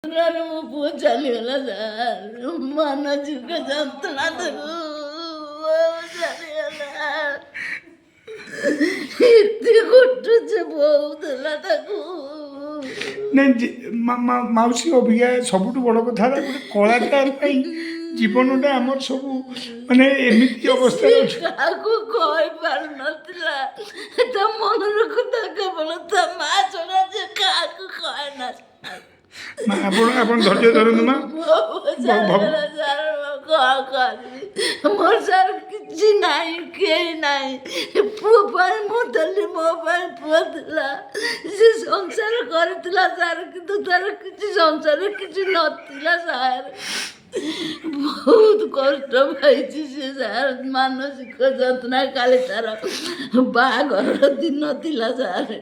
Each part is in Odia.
ମୋ ପୁଅ ଚାଲିଗଲା ସାର୍ ମାନସିକ ଯନ୍ତ୍ରଣା ତାକୁ ଚାଲିଗଲା ଏତେ କଟୁଛି ବହୁଥିଲା ତାକୁ ନାଇଁ ମାଉସୀ ଅଭିଜ୍ଞା ସବୁଠୁ ବଡ଼ କଥା ହେଲା ଗୋଟେ କଳାକାର ପାଇଁ ଜୀବନଟା ଆମର ସବୁ ମାନେ ଏମିତି ଅବସ୍ଥାରେ ଅଛି। କାହାକୁ କହିପାରୁନଥିଲା ତା ମନର କଥା କେବଳ ତା ମା ଛଡ଼ା ସେ କାହାକୁ କହେନା ମା ଆପଣ ଧୈର୍ଯ୍ୟ ଧରନ୍ତୁ ମା। ମୋର ସାର୍ କିଛି ନାହିଁ କେହି ନାହିଁ ପୁଅ ପାଇଁ ମୁଁ ଦେଲି ମୋ ପାଇଁ ପୁଅ ଥିଲା ସେ ସଂସାର କରିଥିଲା ସାର୍ କିନ୍ତୁ ତାର କିଛି ସଂସାର କିଛି ନଥିଲା ସାର୍ ବହୁତ କଷ୍ଟ ପାଇଛି ସେ ସାର୍ ମାନସିକ ଯନ୍ତ୍ରଣା କାଲି ତାର ବାହାଘର ଦିନ ଥିଲା ସାର୍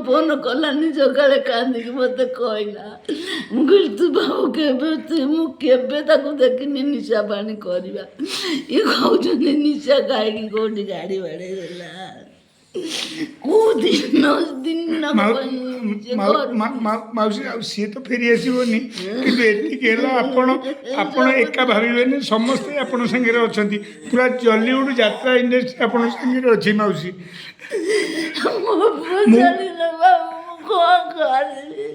ଫୋନ୍ କଲାନି ସକାଳେ କାନ୍ଦିକି ମୋତେ କହିଲା ମୁଁ କହିଲି ତୁ ବାବୁ ମୁଁ କେବେ ତାକୁ ଦେଖିନି ନିଶା ପାଣି କରିବା ଇଏ କହୁଛନ୍ତି ନିଶା ଖାଇକି କୋଉଠି ଗାଡ଼ି ବାଡ଼େଇ ଦେଲା କୋଉ ଦିନ ମାଉସୀ ଆଉ ସିଏ ତ ଫେରି ଆସିବନି କିନ୍ତୁ ଏତିକି ହେଲା ଆପଣ ଏକା ଭାବିବେନି ସମସ୍ତେ ଆପଣଙ୍କ ସାଙ୍ଗରେ ଅଛନ୍ତି ପୁରା ଜଲିଉଡ୍ ଯାତ୍ରା ଇଣ୍ଡଷ୍ଟ୍ରି ଆପଣଙ୍କ ସାଙ୍ଗରେ ଅଛି ମାଉସୀ। ମୋ ପୁଅ ଚାଲିଲା ବାବୁ ମୁଁ କ'ଣ କରିବି।